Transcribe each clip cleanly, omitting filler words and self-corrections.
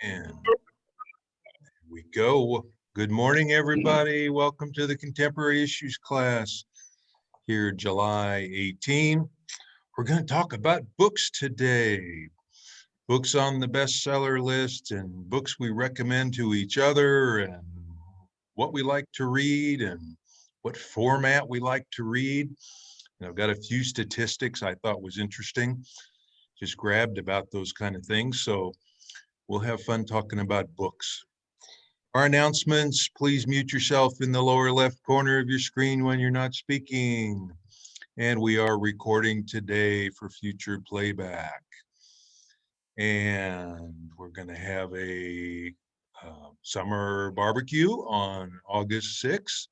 And we go. Good morning, everybody. Welcome to the Contemporary Issues class here, July 18. We're going to talk about books today. Books on the bestseller list and books we recommend to each other and what we like to read and what format we like to read. And I've got a few statistics I thought was interesting. Just grabbed about those kind of things. So we'll have fun talking about books. Our announcements, please mute yourself in the lower left corner of your screen when you're not speaking. And we are recording today for future playback. And we're going to have a summer barbecue on August 6th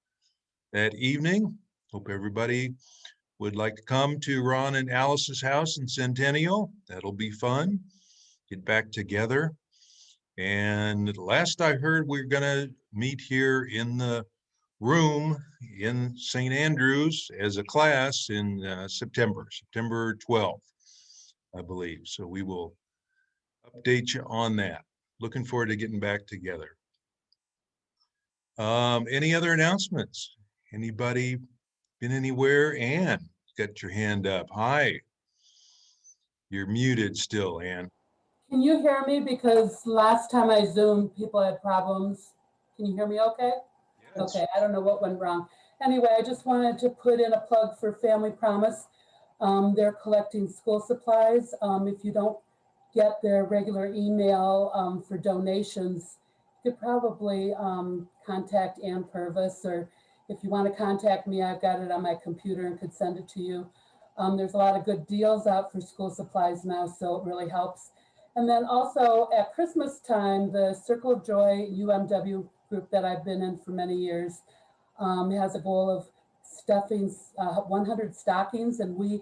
that evening. Hope everybody would like to come to Ron and Alice's house in Centennial. That'll be fun. Get back together. And last I heard, we're going to meet here in the room in St. Andrews as a class in September 12th, I believe. So we will update you on that. Looking forward to getting back together. Any other announcements? Anybody been anywhere? Ann, got your hand up. Hi. You're muted still, Ann. Can you hear me? Because last time I Zoomed, people had problems. Can you hear me okay? Yes. Okay, I don't know what went wrong. Anyway, I just wanted to put in a plug for Family Promise. They're collecting school supplies. If you don't get their regular email for donations, you could probably contact Ann Purvis, or if you want to contact me, I've got it on my computer and could send it to you. There's a lot of good deals out for school supplies now, so it really helps. And then also at Christmas time, the Circle of Joy UMW group that I've been in for many years has a goal of stuffing 100 stockings, and we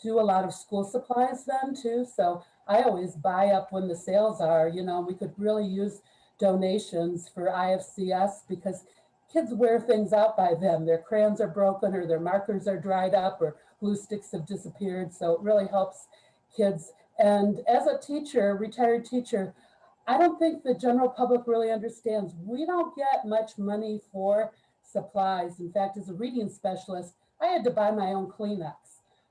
do a lot of school supplies then too. So I always buy up when the sales are, we could really use donations for IFCS because kids wear things out by then. Their crayons are broken or their markers are dried up or glue sticks have disappeared. So it really helps kids. And as a teacher, retired teacher, I don't think the general public really understands. We don't get much money for supplies. In fact, as a reading specialist, I had to buy my own Kleenex.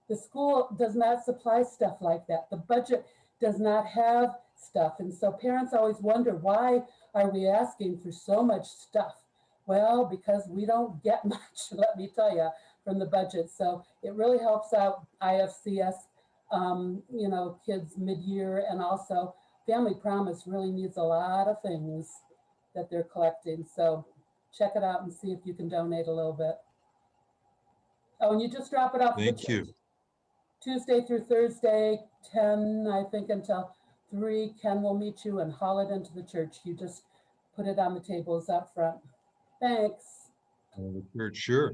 The school does not supply stuff like that. The budget does not have stuff. And so parents always wonder, why are we asking for so much stuff? Well, because we don't get much, let me tell you, from the budget. So it really helps out IFCS kids mid-year, and also Family Promise really needs a lot of things that they're collecting. So check it out and see if you can donate a little bit. Oh, and you just drop it off. Thank you. Tuesday through Thursday, 10, I think, until 3. Ken will meet you and haul it into the church. You just put it on the tables up front. Thanks. Sure.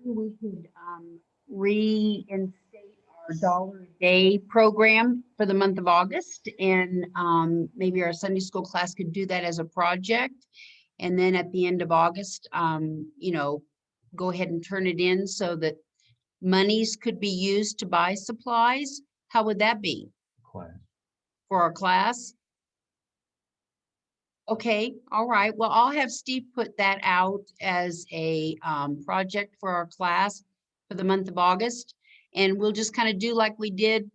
And we could reinstate our $1 a day program for the month of August, and maybe our Sunday school class could do that as a project. And then at the end of August, go ahead and turn it in so that monies could be used to buy supplies. How would that be? Class. For our class? Okay, all right. Well, I'll have Steve put that out as a project for our class for the month of August. And we'll just kind of do like we did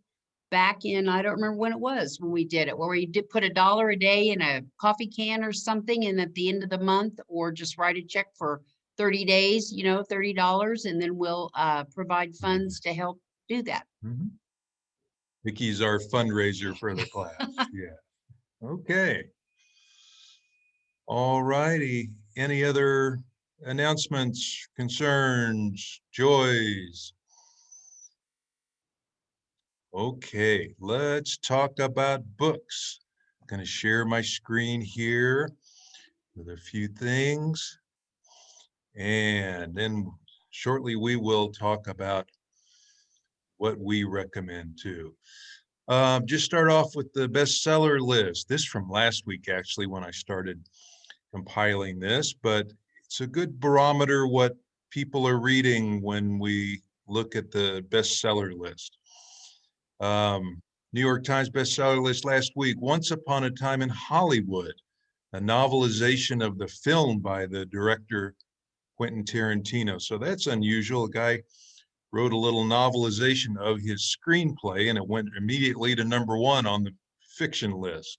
back in, I don't remember when it was when we did it, where we did put $1 a day in a coffee can or something, and at the end of the month, or just write a check for 30 days, $30, and then we'll provide funds to help do that. Mm-hmm. Vicky's our fundraiser for the class. Yeah. Okay. All righty. Any other announcements, concerns, joys? Okay, let's talk about books. I'm going to share my screen here with a few things. And then shortly we will talk about what we recommend too. Just start off with the bestseller list. This from last week, actually, when I started compiling this, but it's a good barometer what people are reading when we look at the bestseller list. New York Times bestseller list last week, Once Upon a Time in Hollywood, a novelization of the film by the director Quentin Tarantino. So that's unusual. A guy wrote a little novelization of his screenplay, and it went immediately to #1 on the fiction list.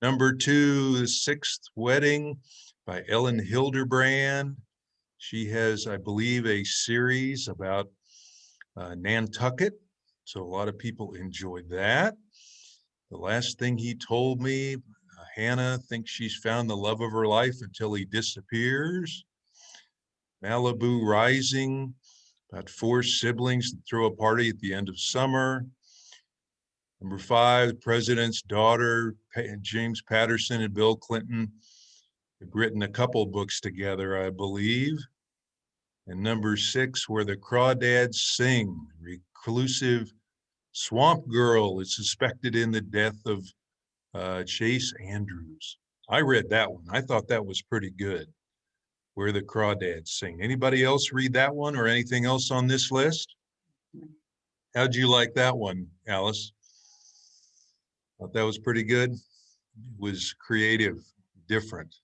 #2, The Sixth Wedding by Ellen Hilderbrand. She has, I believe, a series about Nantucket. So a lot of people enjoyed that. The Last Thing He Told Me, Hannah thinks she's found the love of her life until he disappears. Malibu Rising, about 4 siblings that throw a party at the end of summer. #5, The President's Daughter, James Patterson and Bill Clinton have written a couple books together, I believe. And #6, Where the Crawdads Sing, reclusive swamp girl is suspected in the death of Chase Andrews. I read that one. I thought that was pretty good. Where the Crawdads Sing. Anybody else read that one or anything else on this list? How'd you like that one, Alice? Thought that was pretty good. It was creative, different.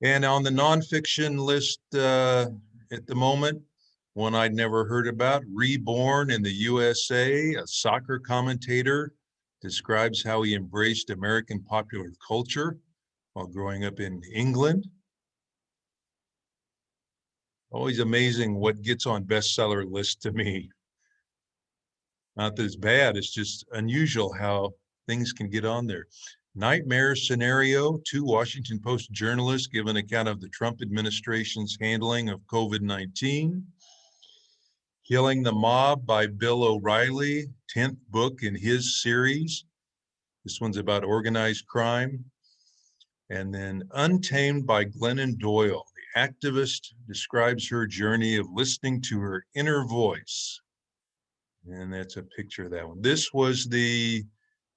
And on the nonfiction list at the moment, one I'd never heard about, Reborn in the USA, a soccer commentator describes how he embraced American popular culture while growing up in England. Always amazing what gets on bestseller lists to me. Not that it's bad, it's just unusual how things can get on there. Nightmare Scenario, 2 Washington Post journalists give an account of the Trump administration's handling of COVID-19. Killing the Mob by Bill O'Reilly, 10th book in his series. This one's about organized crime. And then Untamed by Glennon Doyle. The activist describes her journey of listening to her inner voice. And that's a picture of that one. This was the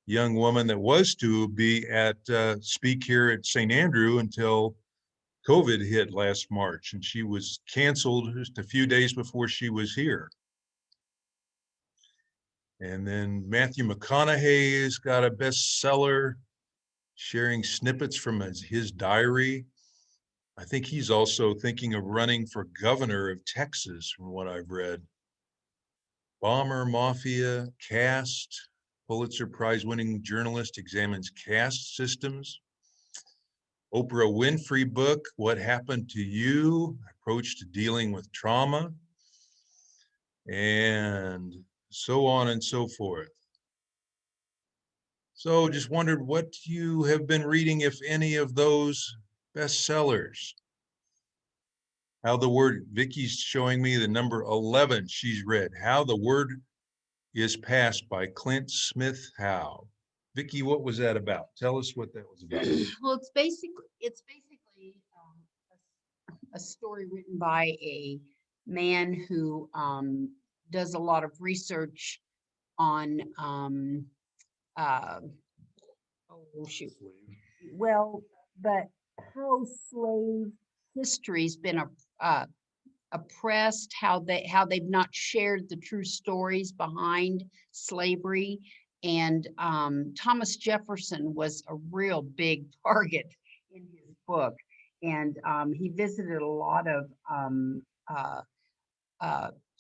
young woman that was to be at speak here at St. Andrew until COVID hit last March, and she was canceled just a few days before she was here. And then Matthew McConaughey's got a bestseller, sharing snippets from his diary. I think he's also thinking of running for governor of Texas, from what I've read. Bomber Mafia, Caste, Pulitzer Prize winning journalist examines caste systems. Oprah Winfrey book, What Happened to You? Approach to dealing with trauma. And so on and so forth. So just wondered what you have been reading, if any of those bestsellers. How the Word, Vicky's showing me the number 11 she's read, How the Word is Passed by Clint Smith Howe. Vicky, what was that about? Tell us what that was about. Well, it's basically a story written by a man who does a lot of research on but how slave history's been oppressed, how they've not shared the true stories behind slavery. And Thomas Jefferson was a real big target in his book. And he visited a lot of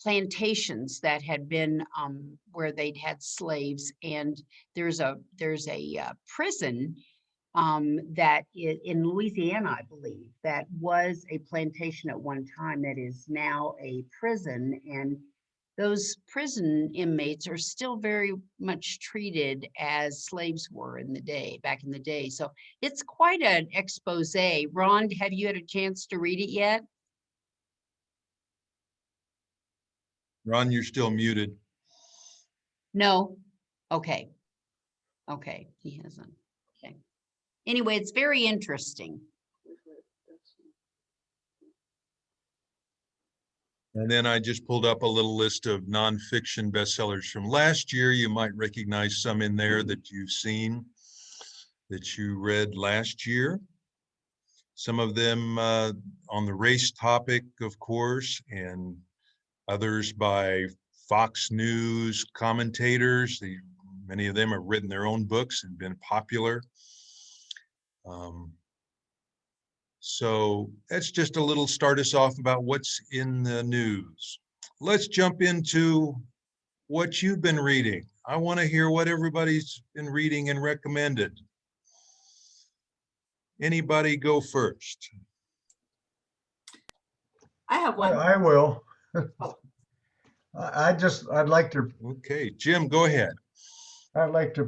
plantations that had been where they'd had slaves. And there's a prison that is in Louisiana, I believe, that was a plantation at one time that is now a prison. And those prison inmates are still very much treated as slaves were back in the day. So it's quite an expose. Ron, have you had a chance to read it yet? Ron, you're still muted. No? Okay. Okay, he hasn't. Okay. Anyway, it's very interesting. And then I just pulled up a little list of nonfiction bestsellers from last year. You might recognize some in there that you've seen, that you read last year. Some of them on the race topic, of course, and others by Fox News commentators. Many of them have written their own books and been popular. So that's just a little start us off about what's in the news. Let's jump into what you've been reading. I want to hear what everybody's been reading and recommended. Anybody go first? I have one. I will. I'd like to Okay, Jim, go ahead.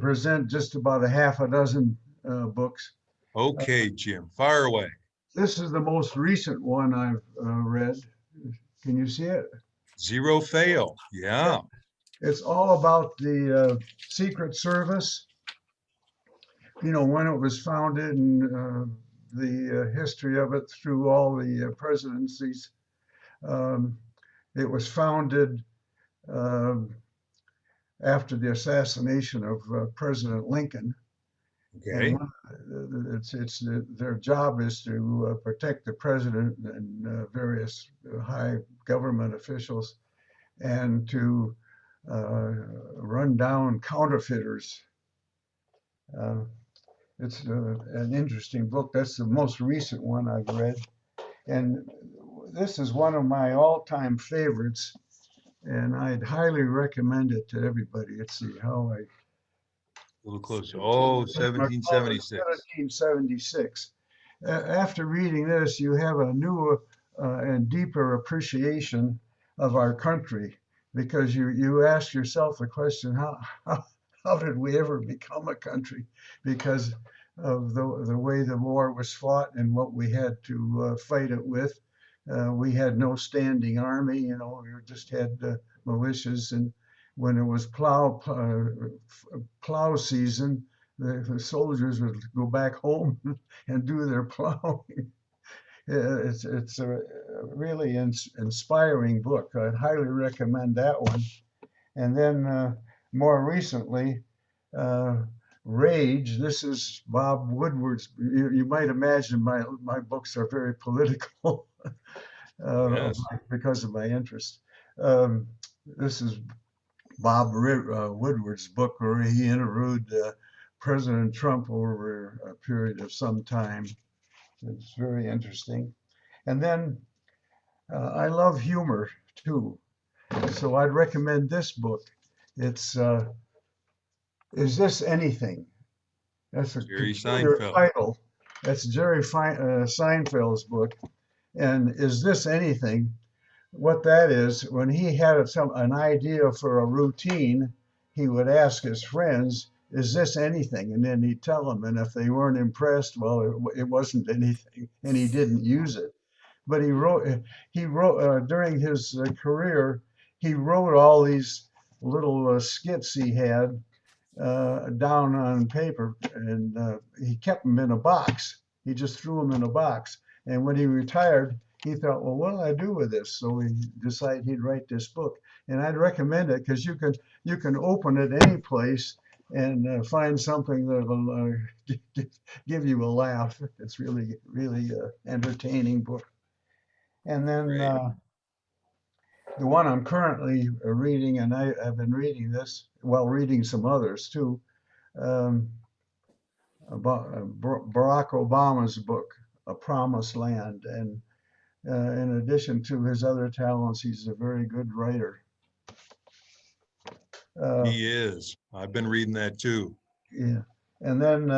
present just about a half a dozen books. Okay, Jim, fire away. This is the most recent one I've read. Can you see it? Zero fail. Yeah. It's all about the Secret Service. You know, when it was founded and the history of it through all the presidencies. It was founded after the assassination of President Lincoln. Okay. And their job is to protect the president and various high government officials, and to run down counterfeiters. It's an interesting book. That's the most recent one I've read, and this is one of my all-time favorites, and I'd highly recommend it to everybody. Let's see how I. A little closer. Oh, 1776. 1776. After reading this, you have a new and deeper appreciation of our country, because you ask yourself the question, how did we ever become a country? Because of the way the war was fought and what we had to fight it with. We had no standing army, you know, we just had militias, and when it was plow season, the soldiers would go back home and do their plowing. It's a really inspiring book. I'd highly recommend that one. And then more recently, Rage. This is Bob Woodward's. You might imagine my books are very political Yes. because of my interest. This is Bob Woodward's book where he interviewed President Trump over a period of some time. It's very interesting. And then I love humor too. So I'd recommend this book. It's Is This Anything? That's a Jerry peculiar Seinfeld. title. That's Jerry Seinfeld's book. And Is This Anything? What that is, when he had an idea for a routine, he would ask his friends, is this anything? And then he'd tell them, and if they weren't impressed, well, it wasn't anything, and he didn't use it. But he wrote during his career, he wrote all these little skits he had down on paper, and he kept them in a box. He just threw them in a box. And when he retired, he thought, well, what do I do with this? So he decided he'd write this book. And I'd recommend it because you can open it any place and find something that will give you a laugh. It's really, really entertaining book. And then Great. the one I'm currently reading, and I've been reading this, while reading some others too, about Barack Obama's book, A Promised Land. And in addition to his other talents, he's a very good writer. He is. I've been reading that too. Yeah, and then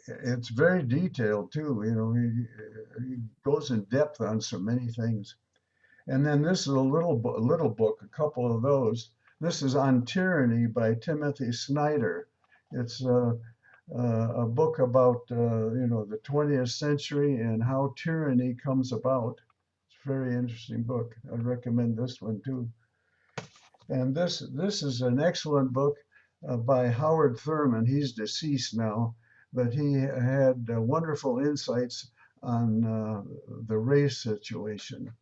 it's very detailed too. You know, he goes in depth on so many things. And then this is a little book, a couple of those. This is On Tyranny by Timothy Snyder. It's a book about the 20th century and how tyranny comes about. It's a very interesting book. I'd recommend this one too. And this is an excellent book by Howard Thurman. He's deceased now, but he had wonderful insights on the race situation.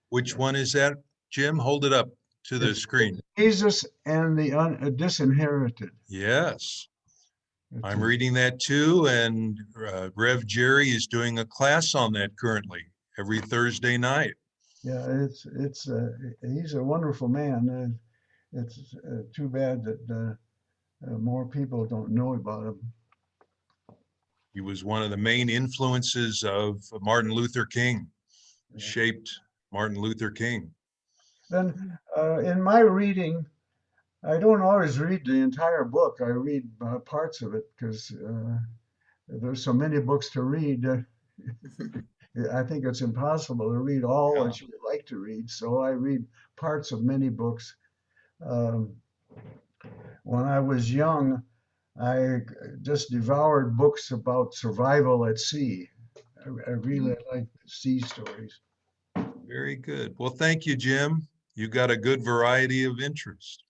Which one is that, Jim? Hold it up to the screen. Jesus and the Disinherited. Yes, It's I'm a- reading that too, and Rev Jerry is doing a class on that currently every Thursday night. Yeah, he's a wonderful man. It's too bad that more people don't know about him. He was one of the main influences of Martin Luther King, Yeah. shaped Martin Luther King. Then in my reading, I don't always read the entire book. I read parts of it because there's so many books to read. I think it's impossible to read all Yeah. that you would like to read. So I read parts of many books. Um, when I was young, I just devoured books about survival at sea. I really like sea stories. Very good. Well, thank you, Jim. You got a good variety of interest.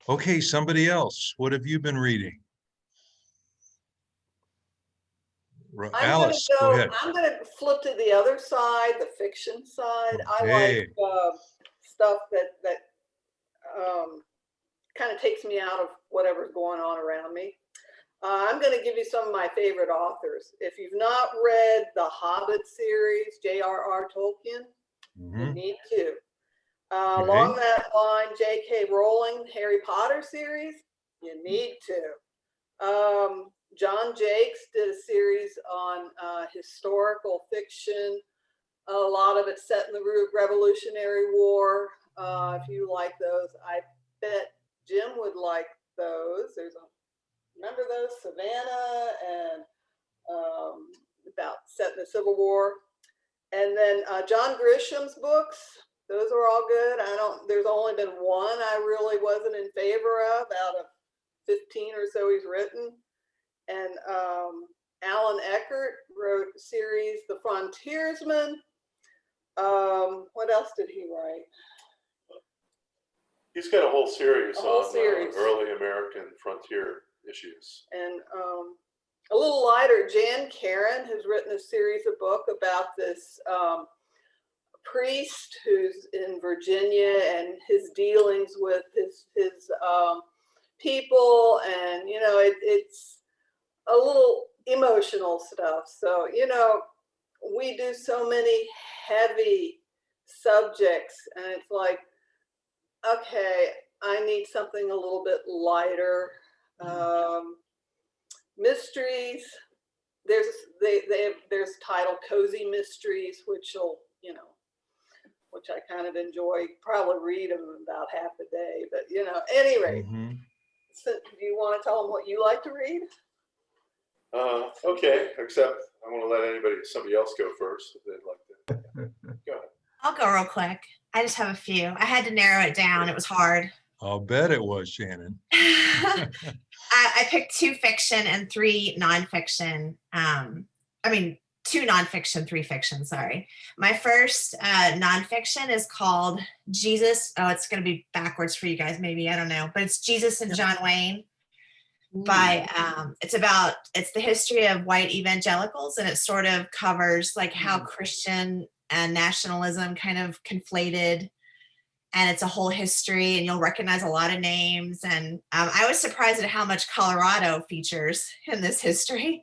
Okay, somebody else. What have you been reading? Alice, go ahead. I'm gonna flip to the other side, the fiction side. I Okay. like stuff that kind of takes me out of whatever's going on around me. I'm going to give you some of my favorite authors. If you've not read the Hobbit series, J.R.R. Tolkien, you Mhm. need to. Okay. Along that line, J.K. Rowling, Harry Potter series, you need to. John Jakes did a series on historical fiction. A lot of it set in the Revolutionary War. If you like those, I bet Jim would like those. Remember those, Savannah and about set in the Civil War. And then John Grisham's books, those are all good. There's only been one I really wasn't in favor of out of 15 or so he's written. And Alan Eckert wrote a series, The Frontiersman. What else did he write? He's got a whole series on series. early American frontier issues. And a little lighter, Jan Karen has written a series of book about this priest who's in Virginia and his dealings with his people, and it's a little emotional stuff. So we do so many heavy subjects, and it's like, okay, I need something a little bit lighter. Mysteries. There's titled Cozy Mysteries, which I kind of enjoy. Probably read them about half a day, but anyway. Mhm. So do you want to tell them what you like to read? Okay, except I want to let somebody else go first if they'd like to. Go ahead. I'll go real quick. I just have a few. I had to narrow it down. It was hard. I'll bet it was, Shannon. I picked 2 fiction and 3 nonfiction. 2 nonfiction, 3 fiction, sorry. My first nonfiction is called Jesus. Oh, it's going to be backwards for you guys, maybe. I don't know. But it's Jesus and John Wayne. It's the history of white evangelicals, and it sort of covers like how Christian and nationalism kind of conflated, and it's a whole history, and you'll recognize a lot of names. And I was surprised at how much Colorado features in this history,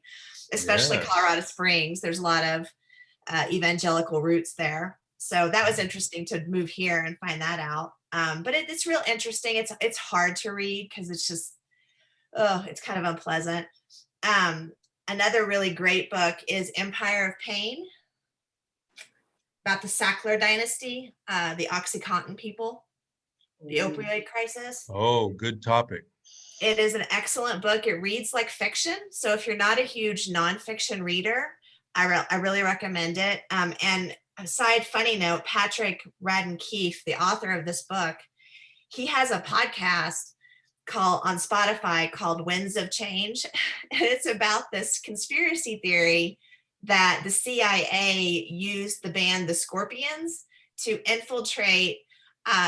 especially Yes. Colorado Springs. There's a lot of evangelical roots there. So that was interesting to move here and find that out. But it's real interesting. It's hard to read because it's just, it's kind of unpleasant. Another really great book is Empire of Pain, about the Sackler dynasty, the OxyContin people, the opioid crisis. Oh, good topic. It is an excellent book. It reads like fiction. So if you're not a huge nonfiction reader, I really recommend it. And a side funny note, Patrick Radden Keefe, the author of this book, he has a podcast on Spotify called Winds of Change. And it's about this conspiracy theory that the CIA used the band The Scorpions to infiltrate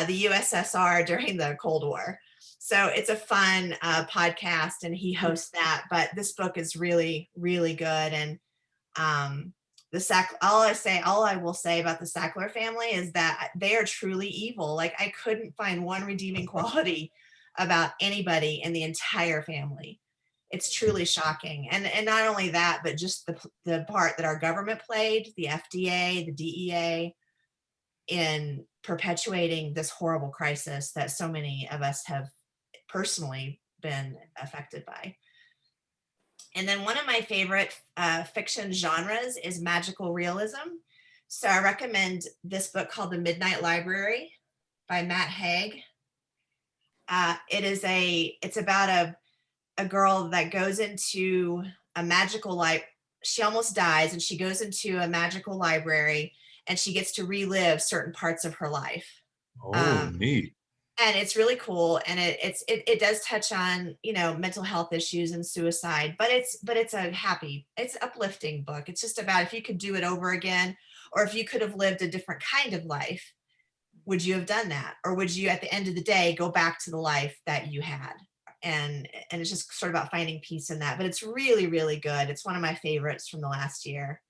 the USSR during the Cold War. So it's a fun podcast, and he hosts that. But this book is really, really good. And all I will say about the Sackler family is that they are truly evil. Like, I couldn't find one redeeming quality about anybody in the entire family. It's truly shocking. And not only that, but just the part that our government played, the FDA, the DEA. in perpetuating this horrible crisis that so many of us have personally been affected by. And then one of my favorite fiction genres is magical realism. So I recommend this book called The Midnight Library by Matt Haig. It's about a girl that goes into a magical life. She almost dies and she goes into a magical library and she gets to relive certain parts of her life. Oh, neat. And it's really cool. And it does touch on, mental health issues and suicide, but it's uplifting book. It's just about if you could do it over again, or if you could have lived a different kind of life, would you have done that? Or would you, at the end of the day, go back to the life that you had? And it's just sort of about finding peace in that, but it's really, really good. It's one of my favorites from the last year.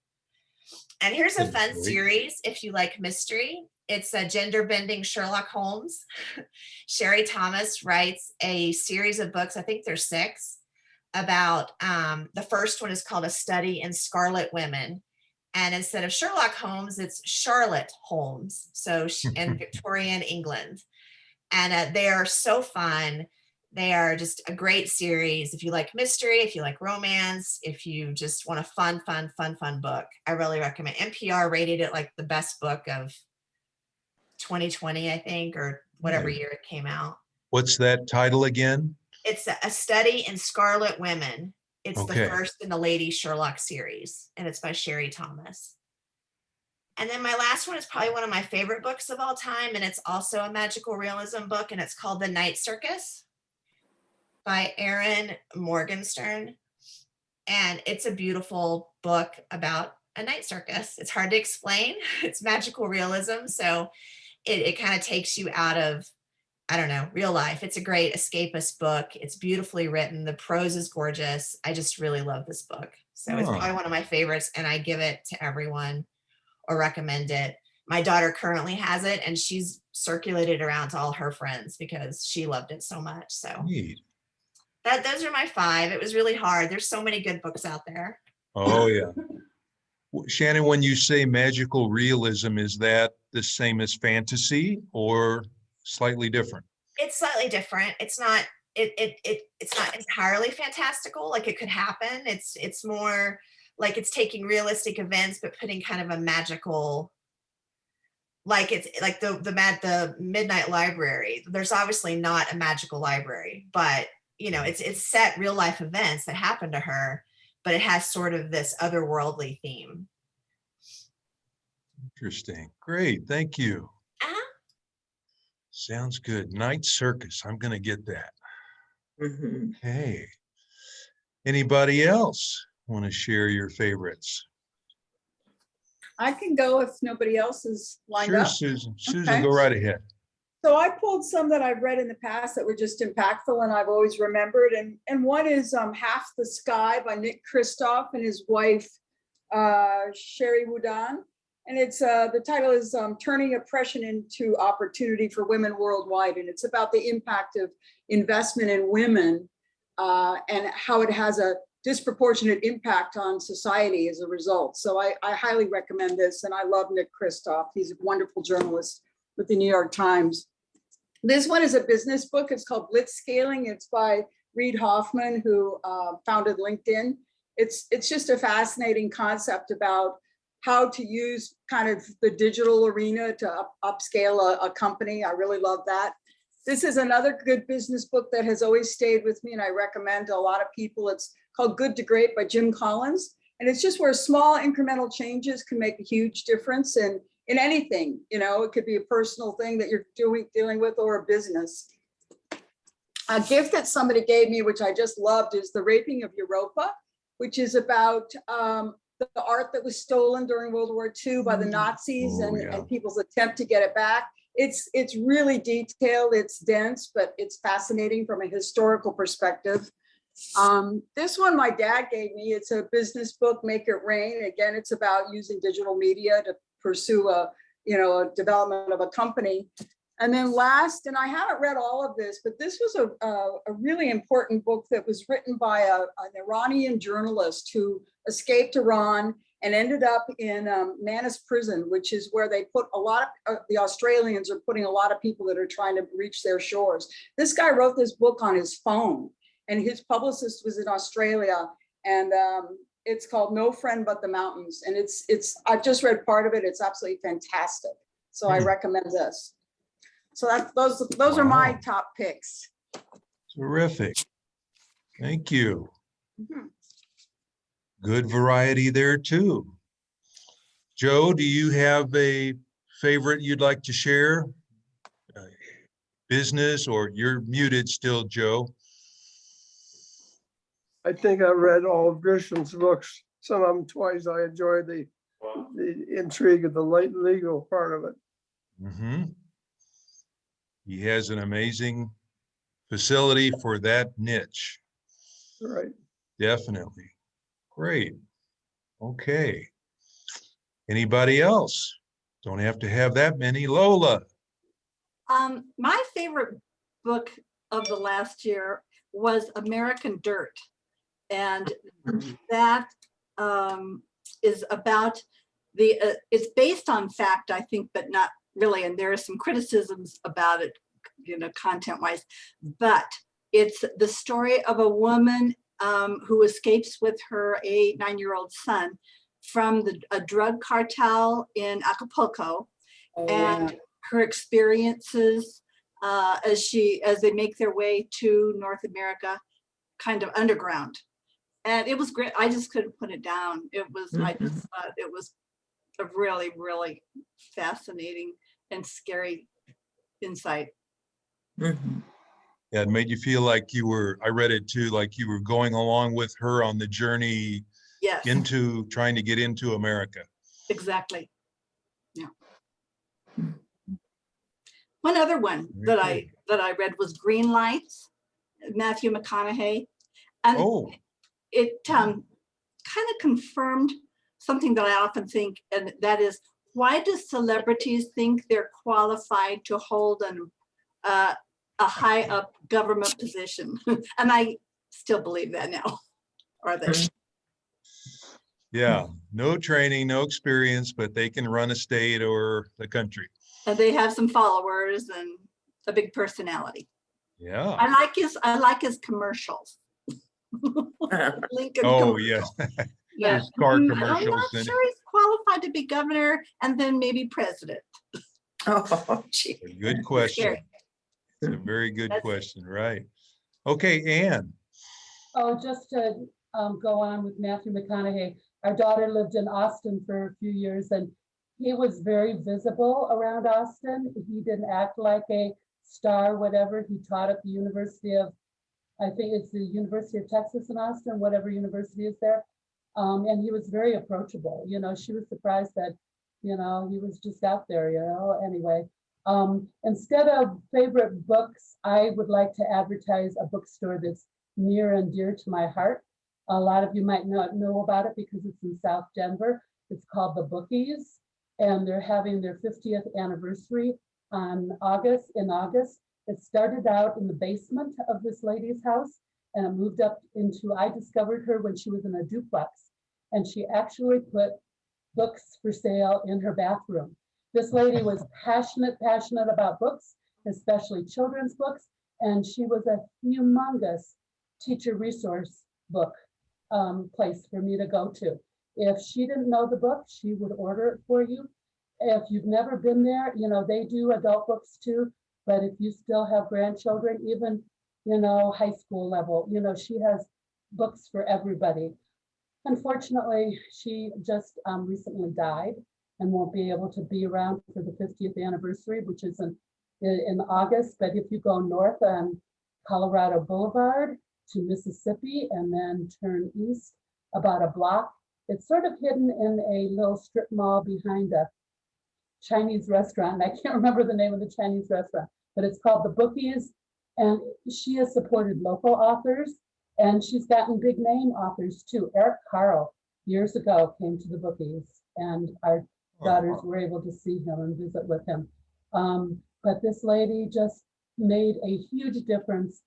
And here's a fun series if you like mystery. It's a gender bending Sherlock Holmes. Sherry Thomas writes a series of books, I think there's 6, about the first one is called A Study in Scarlet Women. And instead of Sherlock Holmes, it's Charlotte Holmes. So in Victorian England. And they are so fun. They are just a great series. If you like mystery, if you like romance, if you just want a fun book, I really recommend. NPR rated it like the best book of 2020, I think, or whatever year it came out. What's that title again? It's A Study in Scarlet Women. It's Okay. the first in the Lady Sherlock series, and it's by Sherry Thomas. And then my last one is probably one of my favorite books of all time, and it's also a magical realism book, and it's called The Night Circus by Erin Morgenstern. And it's a beautiful book about a night circus. It's hard to explain. It's magical realism. So it kind of takes you out of, I don't know, real life. It's a great escapist book. It's beautifully written. The prose is gorgeous. I just really love this book. So it's probably one of my favorites, and I give it to everyone or recommend it. My daughter currently has it, and she's circulated around to all her friends because she loved it so much. So Neat. those are my 5. It was really hard. There's so many good books out there. Oh, yeah. Shannon, when you say magical realism, is that the same as fantasy or slightly different? It's slightly different. It's not it's not entirely fantastical. Like it could happen. It's more like it's taking realistic events but putting kind of a magical, like it's like the Midnight Library. There's obviously not a magical library, but it's set real life events that happened to her, but it has sort of this otherworldly theme. Interesting. Great. Thank you. Uh-huh. Sounds good. Night Circus. I'm going to get that. Okay. Anybody else want to share your favorites? I can go if nobody else is lined Sure, up. Susan. Susan, Okay. go right ahead. So I pulled some that I've read in the past that were just impactful and I've always remembered. And one is Half the Sky by Nick Kristof and his wife, Sherry Woodan. And it's the title is Turning Oppression into Opportunity for Women Worldwide. And it's about the impact of investment in women and how it has a disproportionate impact on society as a result. So I highly recommend this. And I love Nick Kristof. He's a wonderful journalist with the New York Times. This one is a business book. It's called Blitzscaling. It's by Reid Hoffman, who founded LinkedIn. It's just a fascinating concept about how to use kind of the digital arena to upscale a company. I really love that. This is another good business book that has always stayed with me and I recommend to a lot of people. It's called Good to Great by Jim Collins. And it's just where small incremental changes can make a huge difference in anything. It could be a personal thing that you're dealing with or a business. A gift that somebody gave me, which I just loved, is The Raping of Europa, which is about the art that was stolen during World War II by the Nazis and people's attempt to get it back. It's really detailed, it's dense, but it's fascinating from a historical perspective. This one my dad gave me, it's a business book, Make It Rain. Again, it's about using digital media to pursue a development of a company. And then last, and I haven't read all of this, but this was a really important book that was written by an Iranian journalist who escaped Iran and ended up in Manus Prison, which is where they put a lot of, the Australians are putting a lot of people that are trying to reach their shores. This guy wrote this book on his phone, and his publicist was in Australia, and it's called No Friend But the Mountains. And I've just read part of it. It's absolutely fantastic. So I recommend this. So those are my Wow. top picks. Terrific. Thank you. Mhm. Good variety there too. Joe, do you have a favorite you'd like to share? Business, or you're muted still, Joe? I think I read all of Grisham's books, some of them twice. I enjoyed the intrigue of the legal part of it. Mm-hmm. He has an amazing facility for that niche. Right. Definitely. Great. Okay. Anybody else? Don't have to have that many. Lola. My favorite book of the last year was American Dirt. And that is about it's based on fact, I think, but not really. And there are some criticisms about it, content wise, but it's the story of a woman who escapes with her 9-year-old son from a drug cartel in Acapulco, and her experiences as they make their way to North America, kind of underground. And it was great. I just couldn't put it down. It was, I just thought it was a really, really fascinating and scary insight. Yeah, it made you feel like I read it too, like you were going along with her on the journey Yes, into trying to get into America. exactly. Yeah. One other one that I read was Green Lights, Matthew McConaughey. And Oh, it kind of confirmed something that I often think, and that is, why do celebrities think they're qualified to hold a high up government position? And I still believe that now. Are they? yeah. No training, no experience, but they can run a state or the country. And they have some followers and a big personality. Yeah. I like his commercials. Lincoln Oh, commercial. yes. Yeah. His car I'm commercials. not sure he's qualified to be governor and then maybe president. Oh, gee. A good question. Scary. It's a very good That's it. question, right? Okay, Ann. Oh, just to go on with Matthew McConaughey, our daughter lived in Austin for a few years, and he was very visible around Austin. He didn't act like a star, whatever. He taught at the University of, I think it's the University of Texas in Austin, whatever university is there. And he was very approachable. She was surprised that, he was just out there, anyway. Instead of favorite books, I would like to advertise a bookstore that's near and dear to my heart. A lot of you might not know about it because it's in South Denver. It's called The Bookies, and they're having their 50th anniversary in August. It started out in the basement of this lady's house, and it moved up into, I discovered her when she was in a duplex, and she actually put books for sale in her bathroom. This lady was passionate about books, especially children's books, and she was a humongous teacher resource book place for me to go to. If she didn't know the book, she would order it for you. If you've never been there, they do adult books too, but if you still have grandchildren, even, high school level, she has books for everybody. Unfortunately, she just recently died and won't be able to be around for the 50th anniversary, which is in August. But if you go north on Colorado Boulevard to Mississippi and then turn east about a block, it's sort of hidden in a little strip mall behind a Chinese restaurant. I can't remember the name of the Chinese restaurant, but it's called The Bookies. And she has supported local authors, and she's gotten big name authors too. Eric Carle years ago came to The Bookies, and our daughters were able to see him and visit with him. But this lady just made a huge difference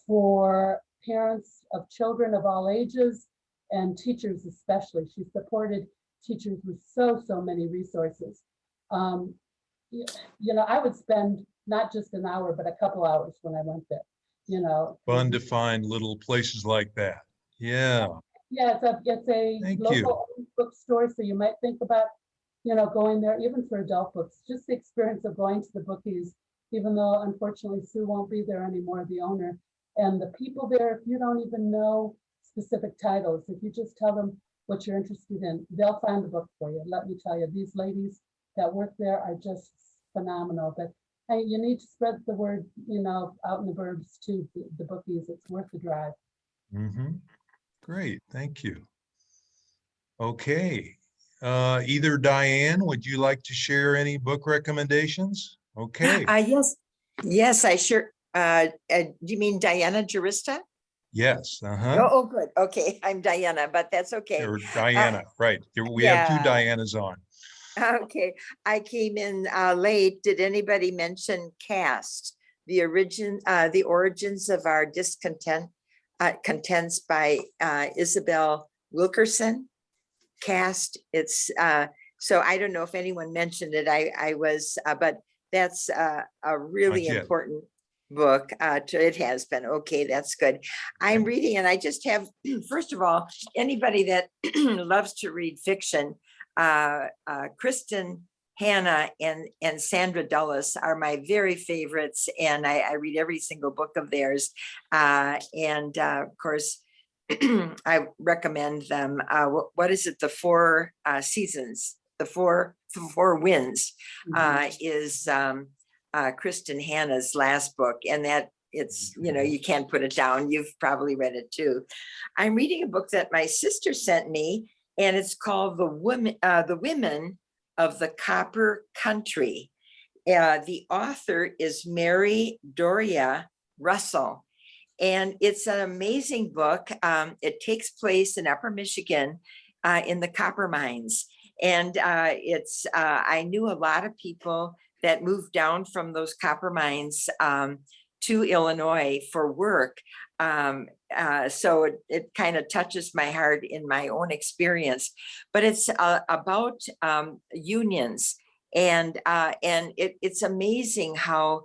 for parents of children of all ages and teachers especially. She supported teachers with so many resources. You know, I would spend not just an hour, but a couple hours when I went there, you know. Fun to find little places like that. Yeah, Yeah, it's a Thank you. local bookstore, so you might think about, you know, going there, even for adult books, just the experience of going to the bookies, even though unfortunately Sue won't be there anymore, the owner. And the people there, if you don't even know specific titles, if you just tell them what you're interested in, they'll find the book for you. Let me tell you, these ladies that work there are just phenomenal. But hey, you need to spread the word, you know, out in the burbs to the bookies. It's worth the drive. hmm Great, thank you. Okay, either Diane, would you like to share any book recommendations? Okay, Yes, I sure. Do you mean Diana Jurista? yes, Oh, good. Okay, I'm Diana, but that's okay. or Diana, right. We have two yeah. Dianas on. Okay, I came in late. Did anybody mention Caste, the origins of our discontent, contents by Isabel Wilkerson? Caste. It's so I don't know if anyone mentioned it. I was, but that's a really Not yet. important book. It has been. Okay, that's good. I'm reading, and I just have, first of all, anybody that loves to read fiction, Kristen Hanna and Sandra Dulles are my very favorites, and I read every single book of theirs. Of course, I recommend them. What is it? The Four Seasons, the Four Winds is Kristen Hanna's last book, and that it's, you know, you can't put it down. You've probably read it too. I'm reading a book that my sister sent me, and it's called The Women of the Copper Country. The author is Mary Doria Russell, and it's an amazing book. It takes place in Upper Michigan in the copper mines. And I knew a lot of people that moved down from those copper mines to Illinois for work. So it kind of touches my heart in my own experience, but it's about unions, and it's amazing how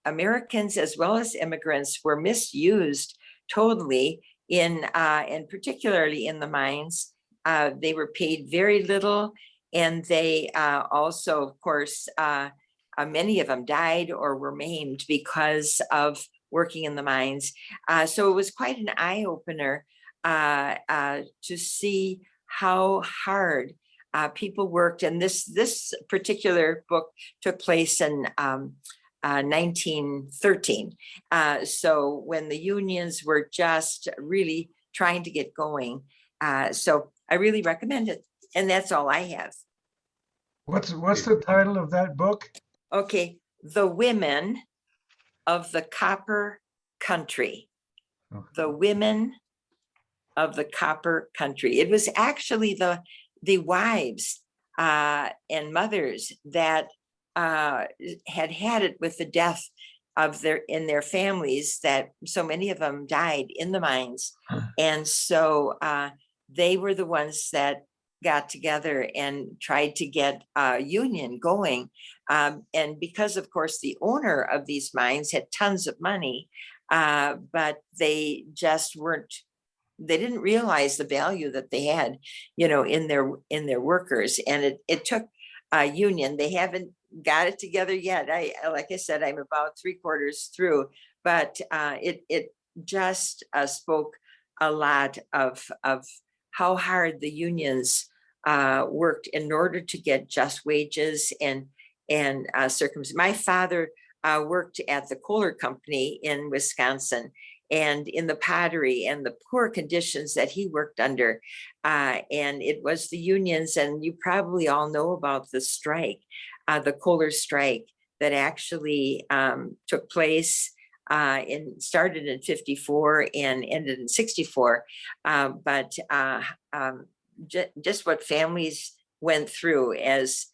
Americans as well as immigrants were misused totally and particularly in the mines. They were paid very little, and they also, of course, many of them died or were maimed because of working in the mines. So it was quite an eye-opener to see how hard people worked. And this particular book took place in 1913. So when the unions were just really trying to get going. So I really recommend it. And that's all I have. What's the title of that book? Okay, The Women of the Copper Country. Okay. The Women of the Copper Country. It was actually the wives and mothers that had it with the death of their families, that so many of them died in the mines. And so they were the ones that got together and tried to get a union going. And because, of course, the owner of these mines had tons of money, but they just they didn't realize the value that they had, you know, in their workers. And it took a union. They haven't got it together yet. Like I said, I'm about 3/4 through, but it just spoke a lot of how hard the unions worked in order to get just wages and circumstances. My father worked at the Kohler Company in Wisconsin, and in the pottery, and the poor conditions that he worked under. And it was the unions, and you probably all know about the strike, the Kohler strike that actually took place and started in 54 and ended in 64. But just what families went through as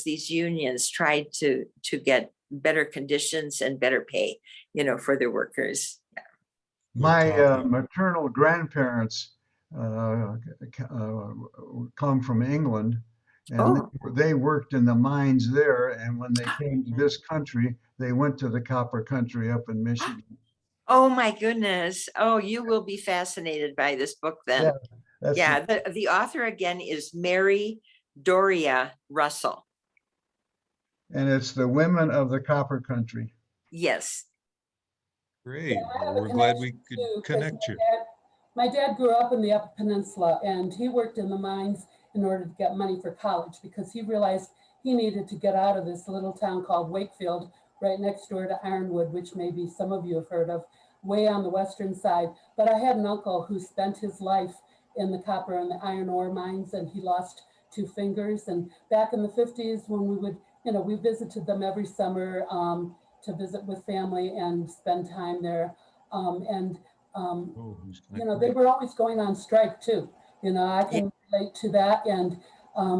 these unions tried to get better conditions and better pay, you know, for their workers. My maternal grandparents come from England, and Oh. they worked in the mines there. And when they came to this country, they went to the copper country up in Michigan. Oh, my goodness. Oh, you will be fascinated by this book then. Yeah, that's Yeah, the author again is Mary Doria Russell. and it's the women of the copper country. Yes. Great. Yeah, I have Well, a we're glad we connection could too, 'cause connect you. My dad grew up in the Upper Peninsula and he worked in the mines in order to get money for college because he realized he needed to get out of this little town called Wakefield, right next door to Ironwood, which maybe some of you have heard of, way on the western side. But I had an uncle who spent his life in the copper and the iron ore mines and he lost 2 fingers. And back in the 50s when we would, we visited them every summer to visit with family and spend time there. Oh, who's They connected? were always going on strike too. I can relate to that. And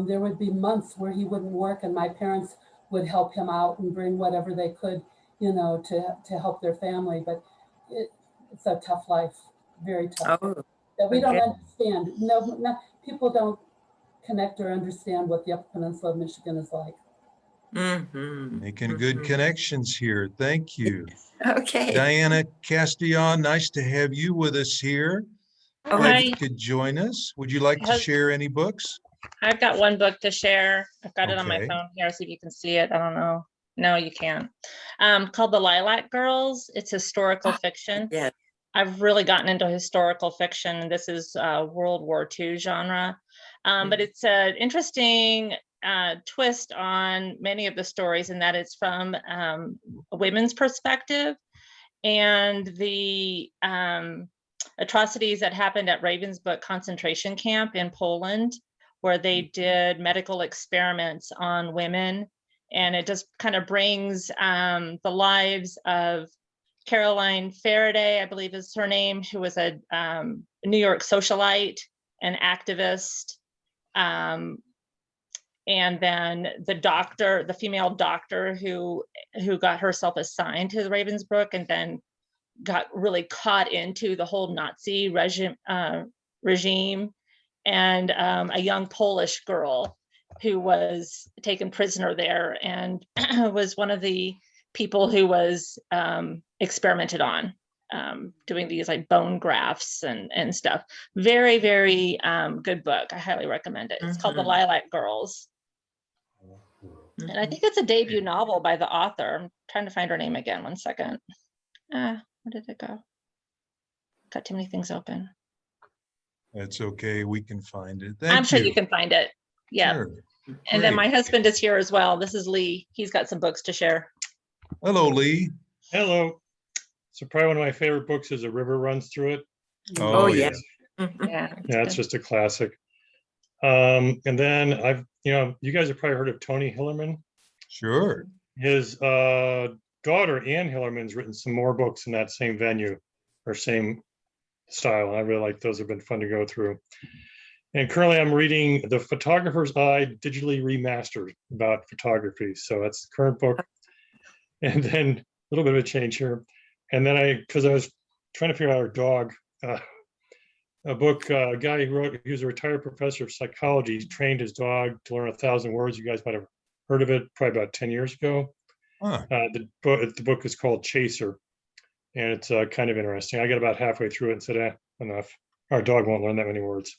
there would be months where he wouldn't work and my parents would help him out and bring whatever they could, to help their family. But it's a tough life, very tough, Oh, that we don't okay. understand. No, people don't connect or understand what the Upper Peninsula of Michigan is like. Mhm, Making good mhm. connections here. Thank you. Okay. Diana Castillon, nice to have you with us here. Glad Hi, you could join us. Would you like to Has- share any books? I've got one book to share. I've got it on my Okay. phone here, see if you can see it. I don't know. No, you can't. Called The Lilac Girls. It's historical fiction. Yeah. I've really gotten into historical fiction. This is World War II genre. But it's an interesting twist on many of the stories in that it's from a women's perspective. And the atrocities that happened at Ravensbrück concentration camp in Poland, where they did medical experiments on women. And it just kind of brings the lives of Caroline Faraday, I believe is her name, who was a New York socialite and activist. And then the female doctor who got herself assigned to Ravensbrück and then got really caught into the whole Nazi regime, and a young Polish girl who was taken prisoner there and was one of the people who was experimented on, doing these like bone grafts and stuff. Very, very good book. I highly recommend it. It's called The Lilac Girls. And I think it's a debut novel by the author. I'm trying to find her name again. One second. Where did it go? Got too many things open. That's okay. We can find it. I'm Thank sure you. you can find it. Yeah. Sure. And then Great. my husband is here as well. This is Lee. He's got some books to share. Hello, Lee. Hello. So probably one of my favorite books is A River Runs Through It. Oh, yeah. Yeah. Yeah, it's just a classic. And then you guys have probably heard of Tony Hillerman. Sure. His daughter, Ann Hillerman's written some more books in that same venue or same style. I really like those. Have been fun to go through. And currently I'm reading The Photographer's Eye, digitally remastered, about photography. So that's the current book. And then a little bit of a change here. And then because I was trying to figure out our dog, a book, a guy who wrote, he was a retired professor of psychology. He trained his dog to learn 1,000 words. You guys might have heard of it probably about 10 years ago. Huh. The book is called Chaser, and it's kind of interesting. I got about halfway through it and said, enough. Our dog won't learn that many words.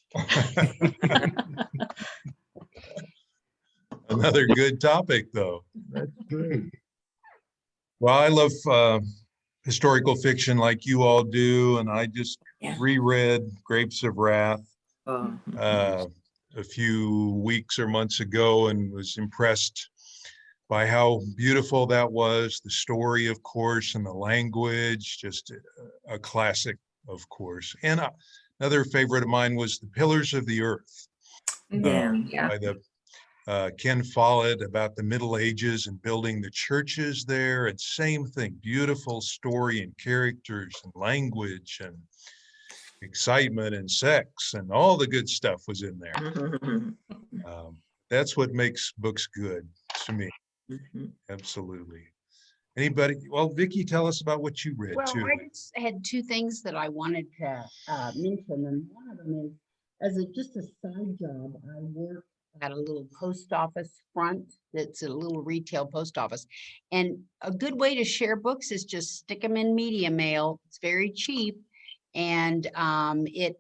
Another good topic, though. That's great. Well, I love historical fiction like you all do, and I just reread Grapes of Wrath a few weeks or months ago and was impressed by how beautiful that was. The story, of course, and the language, just a classic, of course. And another favorite of mine was The Pillars of the Earth by the Ken Follett, about the Middle Ages and building the churches there. And same thing, beautiful story and characters and language and excitement and sex and all the good stuff was in there. That's what makes books good to me. Absolutely. Anybody? Well, Vicky, tell us about what you read Well, too. I just had two things that I wanted to mention, and one of them is, as just a side job, I work at a little post office front. That's a little retail post office, and a good way to share books is just stick them in media mail. It's very cheap, and it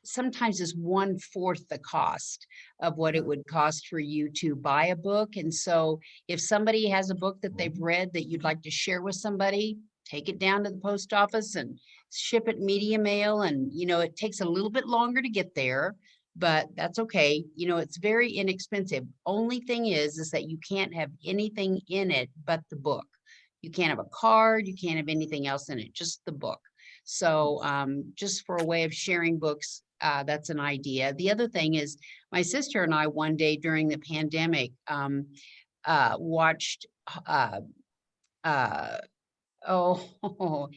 sometimes is 1/4 the cost of what it would cost for you to buy a book. And so if somebody has a book that they've read that you'd like to share with somebody, take it down to the post office and ship it media mail. And, it takes a little bit longer to get there, but that's okay. It's very inexpensive. Only thing is that you can't have anything in it but the book. You can't have a card, you can't have anything else in it, just the book. So just for a way of sharing books, that's an idea. The other thing is my sister and I one day during the pandemic watched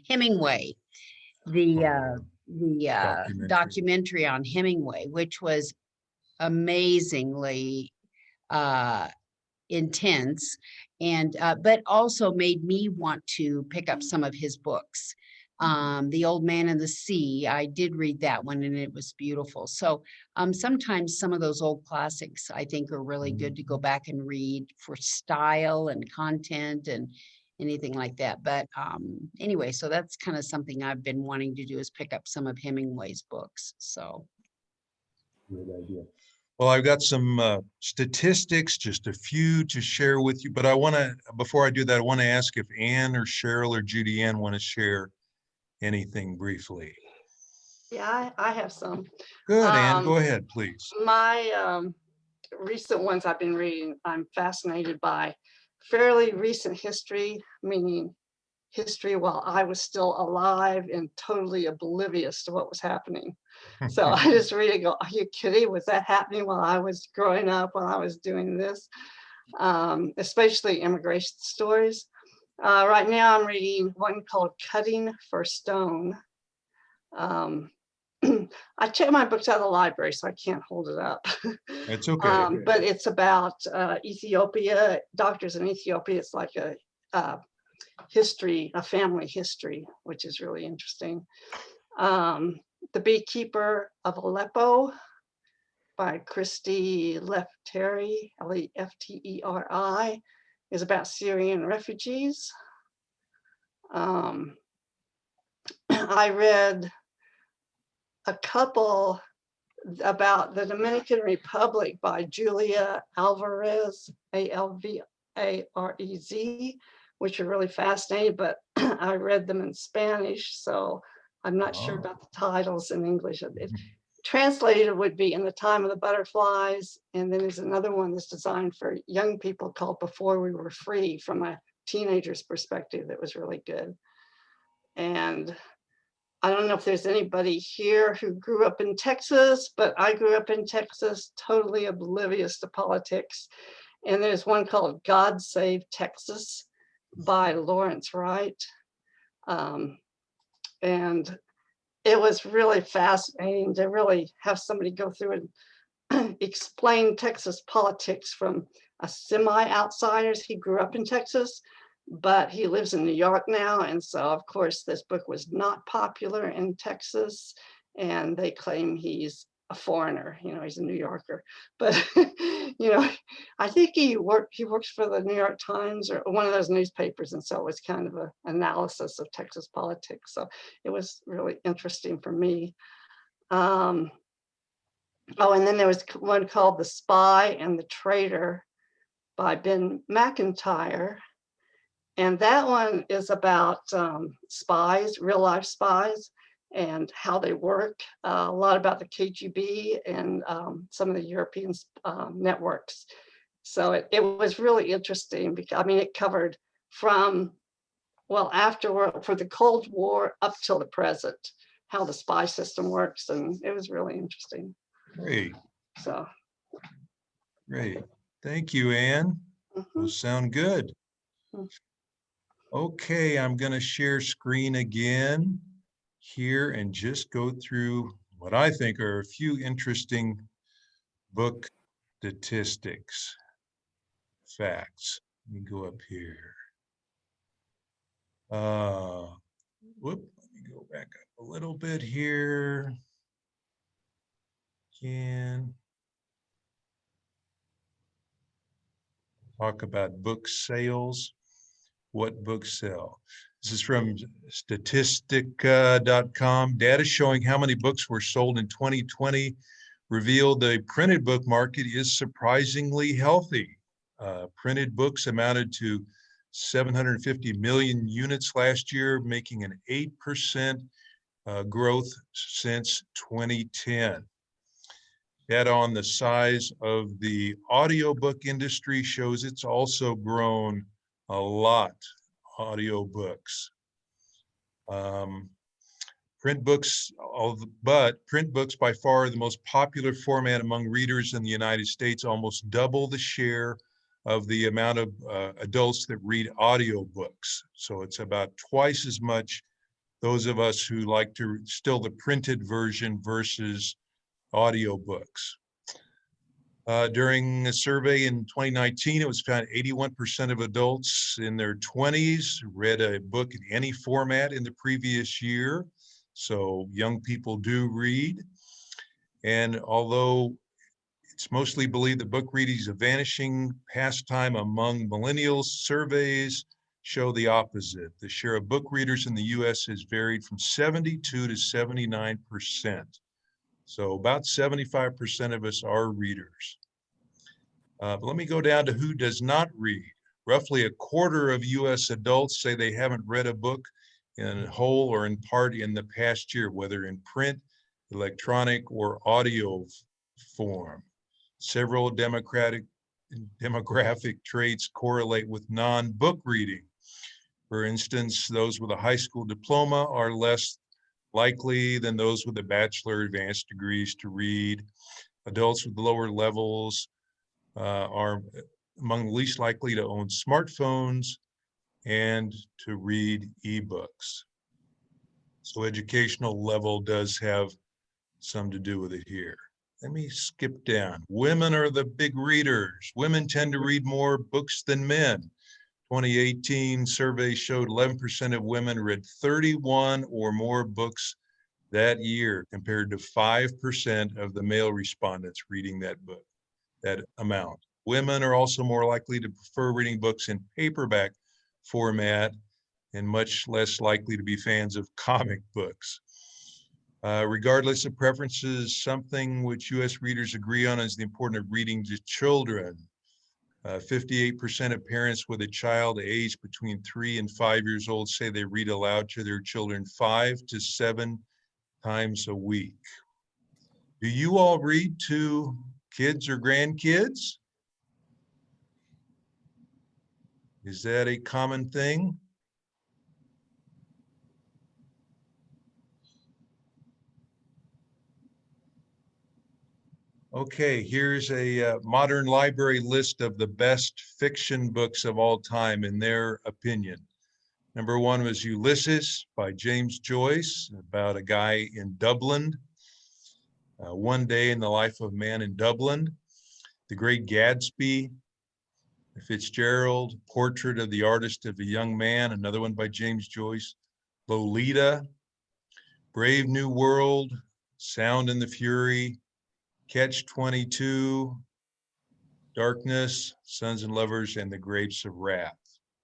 Hemingway, the documentary on Hemingway, which was amazingly intense, and but also made me want to pick up some of his books. The Old Man and the Sea, I did read that one and it was beautiful. So sometimes some of those old classics I think are really good to go back and read for style and content and anything like that. But anyway, so that's kind of something I've been wanting to do, is pick up some of Hemingway's books. So Great idea. Well, I've got some statistics, just a few to share with you, but before I do that, I want to ask if Ann or Cheryl or Judy Ann want to share anything briefly. Yeah, I have some. Good, Ann, go ahead, please. My recent ones I've been reading, I'm fascinated by fairly recent history, meaning history while I was still alive and totally oblivious to what was happening. So I just read it, go, are you kidding? Was that happening while I was growing up, while I was doing this? Especially immigration stories. Right now I'm reading one called Cutting for Stone. I check my books out of the library, so I can't hold it up. It's okay. But it's about Ethiopia, doctors in Ethiopia. It's like a history, a family history, which is really interesting. The Beekeeper of Aleppo by Christy Lefteri, Lefteri, is about Syrian refugees. I read a couple about the Dominican Republic by Julia Alvarez, Alvarez, which are really fascinating, but I read them in Spanish, so I'm not sure about the titles in English. Translated would be In the Time of the Butterflies, and then there's another one that's designed for young people called Before We Were Free, from a teenager's perspective, that was really good. And I don't know if there's anybody here who grew up in Texas, but I grew up in Texas, totally oblivious to politics. And there's one called God Save Texas by Lawrence Wright. And it was really fascinating to really have somebody go through and explain Texas politics from a semi-outsider. He grew up in Texas, but he lives in New York now. And so, of course, this book was not popular in Texas, and they claim he's a foreigner, he's a New Yorker. But, I think he works for the New York Times or one of those newspapers. And so it was kind of an analysis of Texas politics. So it was really interesting for me. And then there was one called The Spy and the Traitor by Ben McIntyre. And that one is about spies, real life spies, and how they work. A lot about the KGB and some of the European networks. So it was really interesting because, it covered from, afterward, for the Cold War up till the present, how the spy system works. And it was really interesting. Great. So. Great. Thank you, Ann. Those sound good. Okay, I'm going to share screen again here and just go through what I think are a few interesting book statistics, facts. Let me go up here. Let me go back up a little bit here. Can talk about book sales. What books sell? This is from statistic.com. Data showing how many books were sold in 2020 revealed the printed book market is surprisingly healthy. Printed books amounted to 750 million units last year, making an 8% growth since 2010. Data on the size of the audiobook industry shows it's also grown a lot. Audiobooks. Print books, but print books by far are the most popular format among readers in the United States, almost double the share of the amount of adults that read audiobooks. So it's about twice as much those of us who like to still the printed version versus audiobooks. During a survey in 2019, it was found 81% of adults in their 20s read a book in any format in the previous year. So young people do read. And although it's mostly believed that book reading is a vanishing pastime among millennials, surveys show the opposite. The share of book readers in the US has varied from 72 to 79%. So about 75% of us are readers. But let me go down to who does not read. Roughly a quarter of US adults say they haven't read a book in whole or in part in the past year, whether in print, electronic, or audio form. Several demographic traits correlate with non-book reading. For instance, those with a high school diploma are less likely than those with a bachelor advanced degrees to read. Adults with lower levels are among the least likely to own smartphones and to read ebooks. So educational level does have some to do with it here. Let me skip down. Women are the big readers. Women tend to read more books than men. 2018 survey showed 11% of women read 31 or more books that year, compared to 5% of the male respondents reading that book, that amount. Women are also more likely to prefer reading books in paperback format and much less likely to be fans of comic books. Regardless of preferences, something which US readers agree on is the importance of reading to children. 58% of parents with a child aged between 3 and 5 years old say they read aloud to their children 5 to 7 times a week. Do you all read to kids or grandkids? Is that a common thing? Okay, here's a modern library list of the best fiction books of all time in their opinion. Number 1 was Ulysses by James Joyce, about a guy in Dublin. One Day in the Life of Man in Dublin. The Great Gatsby, Fitzgerald, Portrait of the Artist of a Young Man, another one by James Joyce. Lolita, Brave New World, Sound and the Fury, Catch-22, Darkness, Sons and Lovers, and The Grapes of Wrath.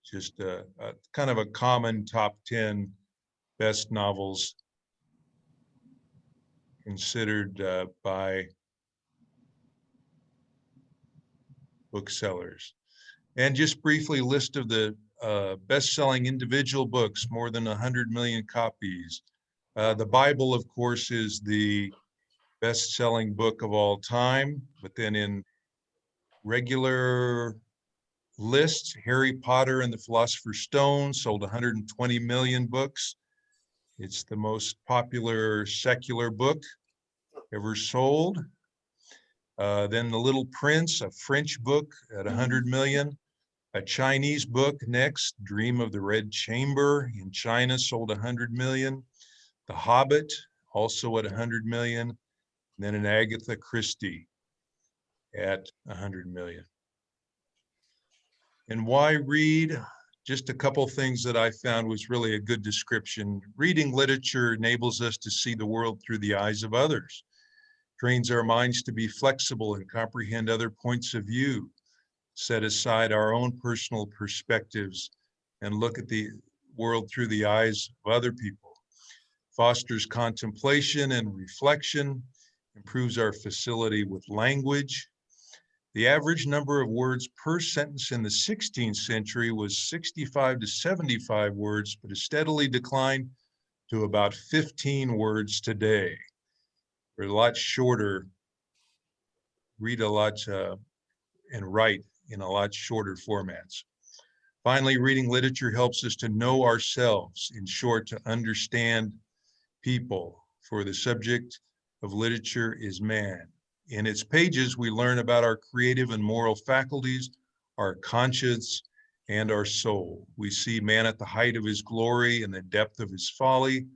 Just a kind of a common top 10 best novels considered by booksellers. And just briefly, list of the best-selling individual books, more than 100 million copies. The Bible, of course, is the best-selling book of all time, but then in regular lists, Harry Potter and the Philosopher's Stone sold 120 million books. It's the most popular secular book ever sold. Then The Little Prince, a French book at 100 million. A Chinese book next, Dream of the Red Chamber in China, sold 100 million. The Hobbit, also at 100 million. And then an Agatha Christie at 100 million. And why read? just a couple things that I found was really a good description. Reading literature enables us to see the world through the eyes of others, trains our minds to be flexible and comprehend other points of view, set aside our own personal perspectives, and look at the world through the eyes of other people, fosters contemplation and reflection, improves our facility with language. The average number of words per sentence in the 16th century was 65 to 75 words, but has steadily declined to about 15 words today. We're a lot shorter, read a lot and write in a lot shorter formats. Finally, reading literature helps us to know ourselves, in short, to understand people, for the subject of literature is man. In its pages, we learn about our creative and moral faculties, our conscience, and our soul. We see man at the height of his glory and the depth of his folly,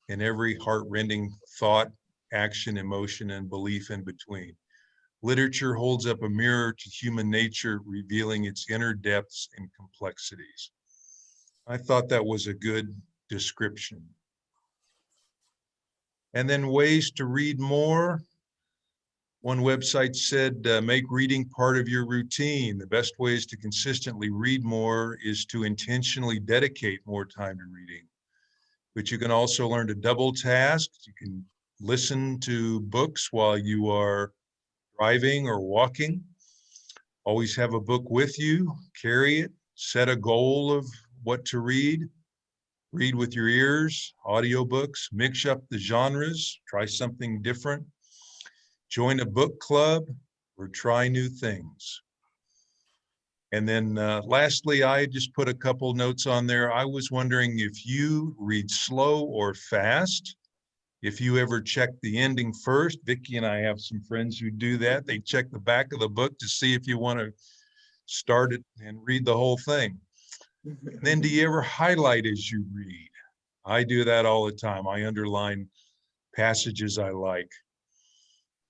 and every heart-rending thought, action, emotion, and belief in between. Literature holds up a mirror to human nature, revealing its inner depths and complexities. I thought that was a good description. And then ways to read more. One website said, make reading part of your routine. The best ways to consistently read more is to intentionally dedicate more time to reading. But you can also learn to double task. You can listen to books while you are driving or walking. Always have a book with you, carry it, set a goal of what to read. Read with your ears, audiobooks, mix up the genres, try something different. Join a book club or try new things. And then lastly, I just put a couple notes on there. I was wondering if you read slow or fast. If you ever check the ending first. Vicki and I have some friends who do that. They check the back of the book to see if you want to start it and read the whole thing. And then do you ever highlight as you read? I do that all the time. I underline passages I like.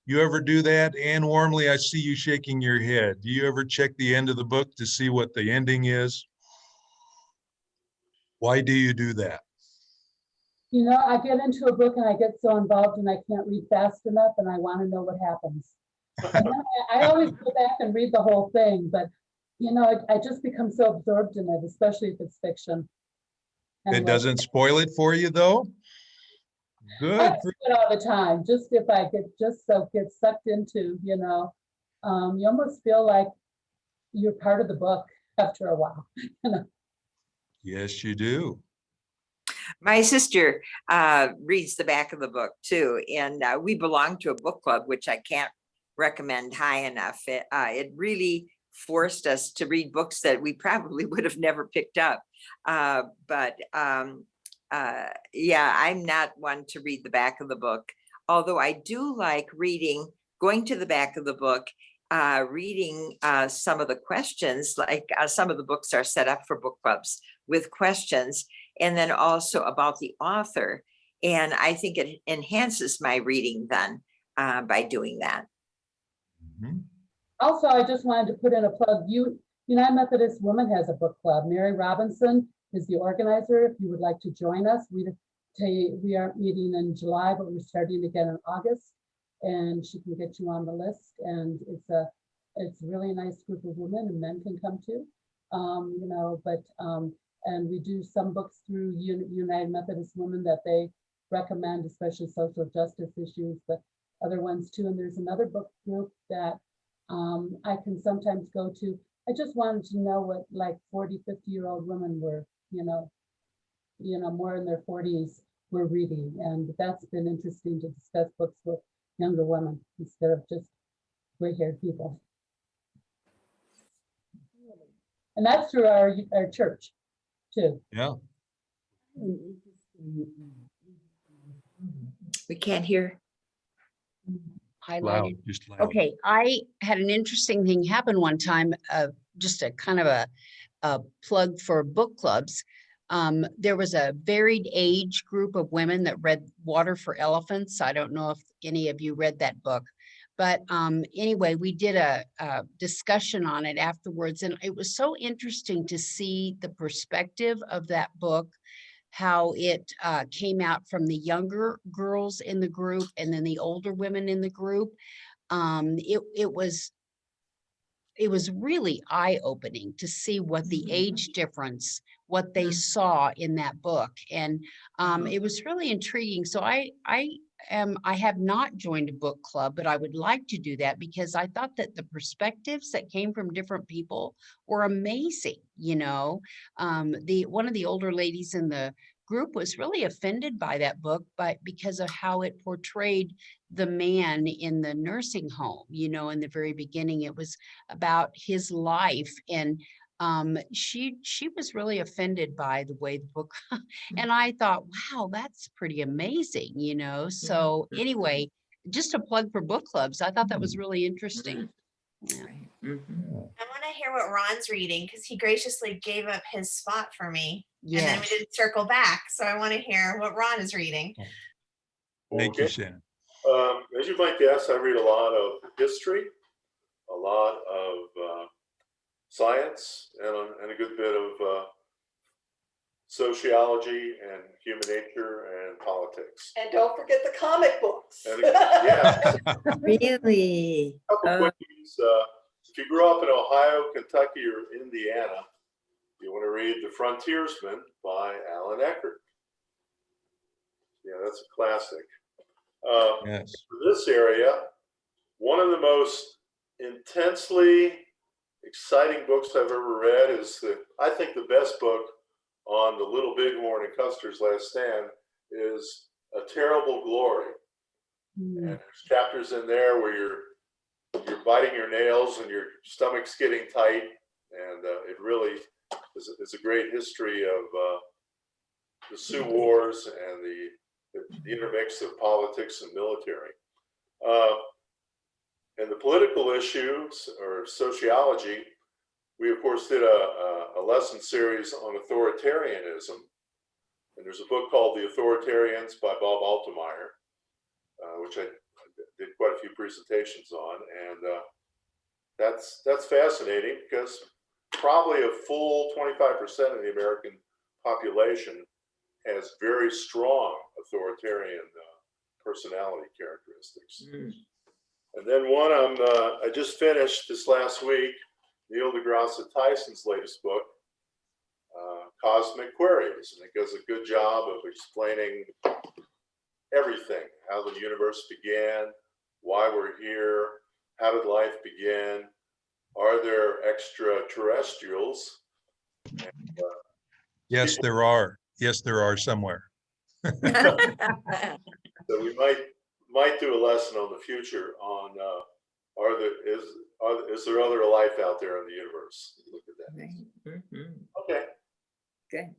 You ever do that? Anne Warmley, I see you shaking your head. Do you ever check the end of the book to see what the ending is? Why do you do that? You know, I get into a book and I get so involved and I can't read fast enough and I want to know what happens. And then I always go back and read the whole thing, but you know, I just become so absorbed in it, especially if it's fiction. And It doesn't spoil it for you though? Good. I do it all the time, just if I get sucked into, you know, you almost feel like you're part of the book after a while. You know? Yes, you do. My sister reads the back of the book too, and we belong to a book club, which I can't recommend high enough. It really forced us to read books that we probably would have never picked up. Yeah, I'm not one to read the back of the book, although I do like going to the back of the book, reading some of the questions, like some of the books are set up for book clubs with questions, and then also about the author. And I think it enhances my reading then by doing that. Mm-hmm. Also, I just wanted to put in a plug. United Methodist Women has a book club. Mary Robinson is the organizer. If you would like to join us, we aren't meeting in July, but we're starting again in August, and she can get you on the list. And it's really a nice group of women, and men can come too. You know, but and we do some books through United Methodist Women that they recommend, especially social justice issues, but other ones too. And there's another book group that I can sometimes go to. I just wanted to know what like 40, 50-year-old women were, you know, more in their 40s were reading. And that's been interesting to discuss books with younger women instead of just gray-haired people. And that's through our church too. Yeah. We can't hear. Loud, Highlighted. just loud. Okay, I had an interesting thing happen one time, just a kind of a plug for book clubs. There was a varied age group of women that read Water for Elephants. I don't know if any of you read that book, But anyway, we did a discussion on it afterwards, and it was so interesting to see the perspective of that book, how it came out from the younger girls in the group and then the older women in the group. It was really eye-opening to see what the age difference, what they saw in that book. And it was really intriguing. So I have not joined a book club, but I would like to do that because I thought that the perspectives that came from different people were amazing. You know, one of the older ladies in the group was really offended by that book, but because of how it portrayed the man in the nursing home. You know, in the very beginning, it was about his life, and she was really offended by the way the book and I thought, wow, that's pretty amazing, you know. So anyway, just a plug for book clubs. I thought that was really interesting. Yeah. I want to hear what Ron's reading because he graciously gave up his spot for me. And then we Yes. didn't circle back. So I want to hear what Ron is reading. Thank you, Shannon. As you might guess, I read a lot of history, a lot of science, and a good bit of sociology and human nature and politics. And don't forget the comic books. And yeah, Really? a couple quickies. If you grew up in Ohio, Kentucky, or Indiana, you want to read The Frontiersman by Alan Eckert. Yeah, that's a classic. Yes. For this area, one of the most intensely exciting books I've ever read is I think the best book on the Little Bighorn and Custer's Last Stand is A Terrible Glory. And there's chapters in there where you're biting your nails and your stomach's getting tight, and it really is a great history of the Sioux Wars and the intermix of politics and military. And the political issues or sociology, we of course did a lesson series on authoritarianism. And there's a book called The Authoritarians by Bob Altemeyer, which I did quite a few presentations on. And that's fascinating because probably a full 25% of the American population has very strong authoritarian personality characteristics. And then one I just finished this last week, Neil deGrasse Tyson's latest book, Cosmic Queries, and it does a good job of explaining everything, how the universe began, why we're here, how did life begin, are there extraterrestrials? And, Yes, there are. Yes, there are somewhere. so we might do a lesson on the future on is there other life out there in the universe? Look at that. Okay. Good.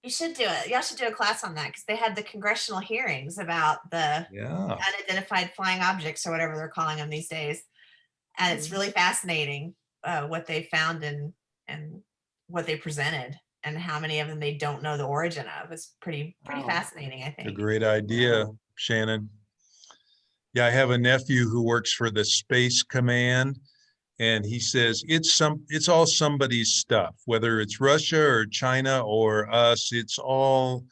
You should do it. Y'all should do a class on that because they had the congressional hearings about the unidentified flying objects or whatever they're calling them these days. And it's really fascinating what they found and what they presented and how many of them they don't know the origin of. It's pretty fascinating, I think. A great idea, Shannon. Yeah, I have a nephew who works for the Space Command, and he says it's all somebody's stuff, whether it's Russia or China or us, it's all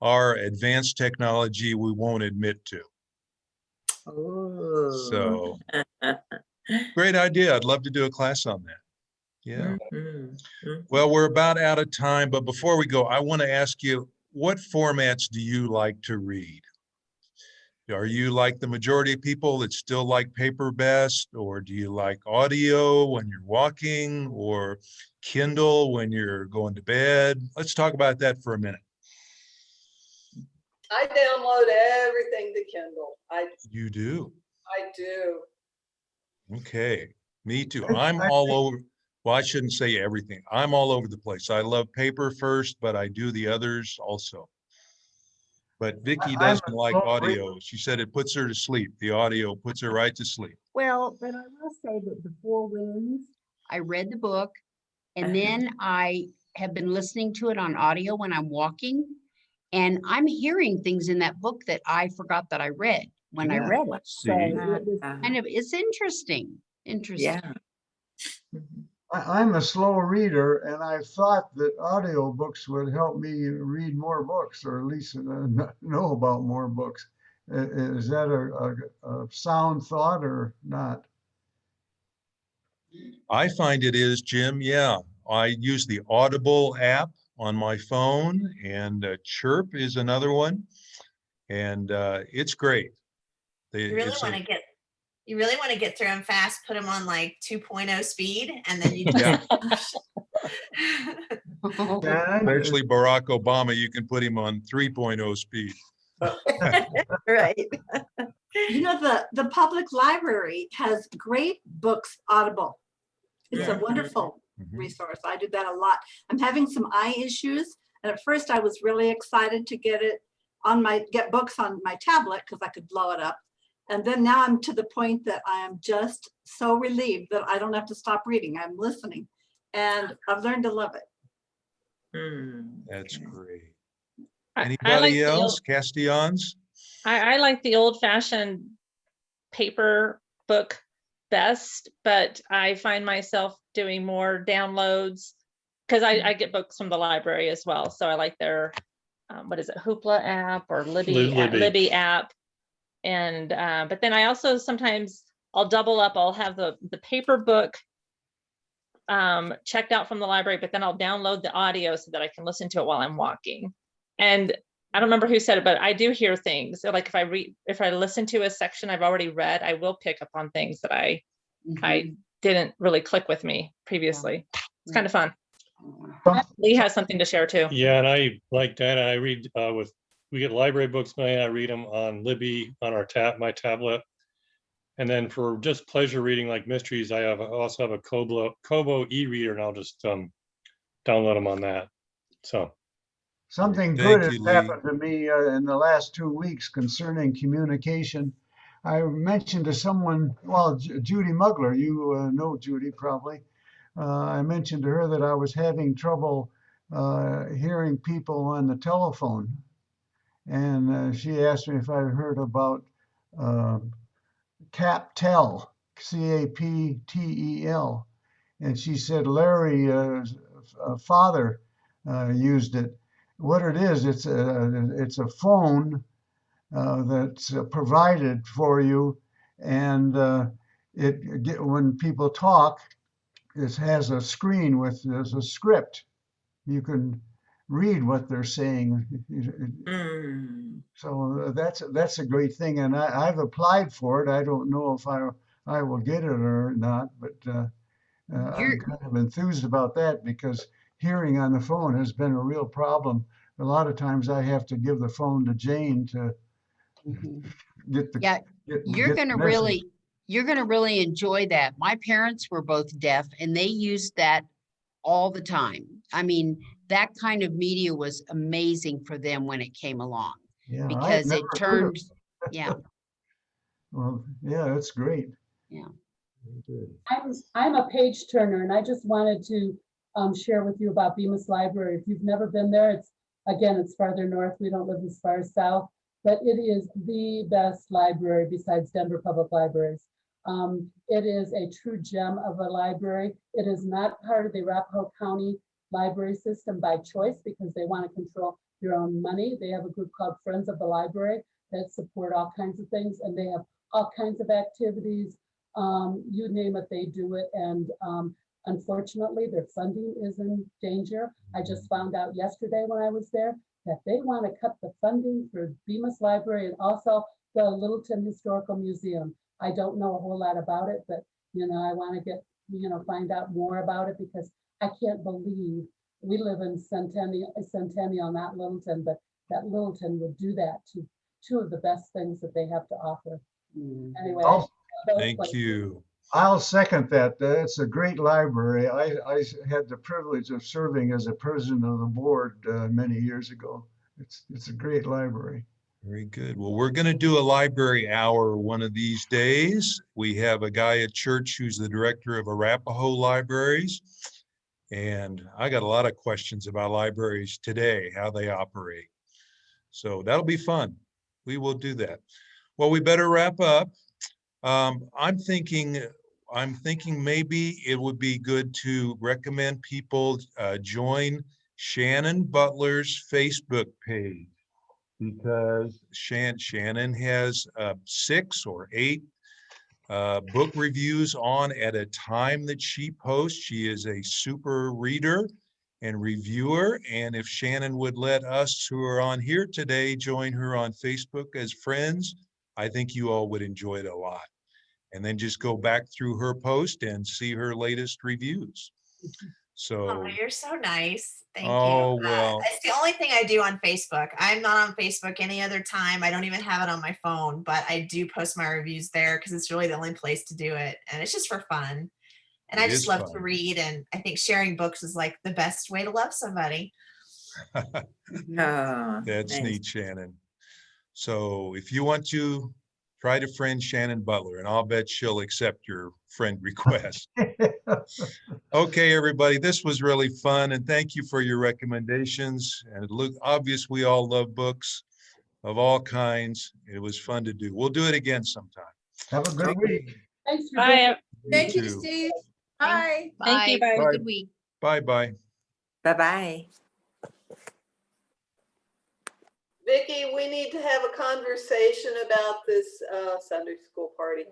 our advanced technology we won't admit to. Oh. So great idea. I'd love to do a class on that. Yeah. Well, we're about out of time, but before we go, I want to ask you, what formats do you like to read? Are you like the majority of people that still like paper best, or do you like audio when you're walking, or Kindle when you're going to bed? Let's talk about that for a minute. I download everything to Kindle. You do? I do. Okay, me too. I'm all over. Well, I shouldn't say everything. I'm all over the place. I love paper first, but I do the others also. But Vicky doesn't like audio. She said it puts her to sleep. The audio puts her right to sleep. Well, but I will say that The Four Winds, I read the book, and then I have been listening to it on audio when I'm walking, and I'm hearing things in that book that I forgot that I read. when I Yeah. read it. Let's So see. it was- Kind of, it's interesting, interesting. Yeah. Mhm. I'm a slow reader, and I thought that audiobooks would help me read more books, or at least know about more books. Is that a sound thought or not? I find it is, Jim. Yeah, I use the Audible app on my phone, and Chirp is another one, and it's great. You really It's want a, to get, you really want to get through them fast, put them on like 2.0 speed, and then you yeah, just. Dan, especially Barack Obama, you can put him on 3.0 speed. Right. You know, the public library has great books Audible. It's a Yeah. wonderful Mhm. resource. I do that a lot. I'm having some eye issues. And at first I was really excited to get books on my tablet because I could blow it up. And then now I'm to the point that I am just so relieved that I don't have to stop reading. I'm listening, and I've learned to love it. That's great. I like Anybody the else? old- Castellans? I like the old fashioned paper book best, but I find myself doing more downloads because I get books from the library as well. So I like their, what is it, Hoopla app or Libby Libby. app. And, but then I also sometimes I'll double up. I'll have the paper book checked out from the library, but then I'll download the audio so that I can listen to it while I'm walking. And I don't remember who said it, but I do hear things. So like if I listen to a section I've already read, I will pick up on things that I didn't really click with me previously. It's kind of fun. Lee has something to share too. Yeah, and I like that. I read we get library books, man. I read them on Libby on my tablet. And then for just pleasure reading like mysteries, I also have a Kobo e-reader, and I'll just download them on that. So something Thank good has you, Lee. happened to me in the last 2 weeks concerning communication. I mentioned to someone, well, Judy Mugler, you know Judy probably. I mentioned to her that I was having trouble hearing people on the telephone. And she asked me if I'd heard about CapTel, CAPTEL. And she said Larry's father used it. What it is, it's a phone that's provided for you, and when people talk, it has a screen there's a script. You can read what they're saying. So that's a great thing, and I've applied for it. I don't know if I will get it or not, but I'm kind of enthused about that because hearing on the phone has been a real problem. A lot of times I have to give the phone to Jane to get the You're get gonna the message. you're gonna really enjoy that. My parents were both deaf and they used that all the time. I mean, that kind of media was amazing for them when it came along Yeah, I've because never it heard of turned, it. yeah, Well, yeah, that's great. yeah. I'm a page turner, and I just wanted to share with you about Bemis Library. If you've never been there, it's farther north. We don't live as far south, but it is the best library besides Denver Public Libraries. It is a true gem of a library. It is not part of the Arapahoe County library system by choice because they want to control their own money. They have a group called Friends of the Library that support all kinds of things, and they have all kinds of activities. You name it, they do it. And unfortunately, their funding is in danger. I just found out yesterday when I was there that they want to cut the funding for Bemis Library and also the Littleton Historical Museum. I don't know a whole lot about it, but I want to find out more about it because I can't believe we live in Centennial, not Littleton, but that Littleton would do that to two of the best things that they have to offer. Anyway, Thank you. I'll second that. It's a great library. I had the privilege of serving as a president of the board many years ago. It's a great library. Very good. Well, we're going to do a library hour one of these days. We have a guy at church who's the director of Arapahoe Libraries. And I got a lot of questions about libraries today, how they operate. So that'll be fun. We will do that. Well, we better wrap up. I'm thinking maybe it would be good to recommend people join Shannon Butler's Facebook page, because Shannon has 6 or 8 book reviews on at a time that she posts. She is a super reader and reviewer. And if Shannon would let us who are on here today join her on Facebook as friends, I think you all would enjoy it a lot. And then just go back through her post and see her latest reviews. So, Oh, you're so nice. Thank you. oh, well, It's the only thing I do on Facebook. I'm not on Facebook any other time. I don't even have it on my phone, but I do post my reviews there because it's really the only place to do it. And it's just for fun. And I It just is love to fun. read. And I think sharing books is like the best way to love somebody. Oh, that's nice. neat, Shannon. So if you want to, try to friend Shannon Butler, and I'll bet she'll accept your friend request. Okay, everybody, this was really fun, and thank you for your recommendations. And it looked obvious we all love books of all kinds. It was fun to do. We'll do it again sometime. Have a good week. Thanks for Bye. Thank you, too. Steve. Bye. Thank you. Bye. Have a Bye. good week. Bye-bye. Bye-bye. Vicki, we need to have a conversation about this Sunday school party.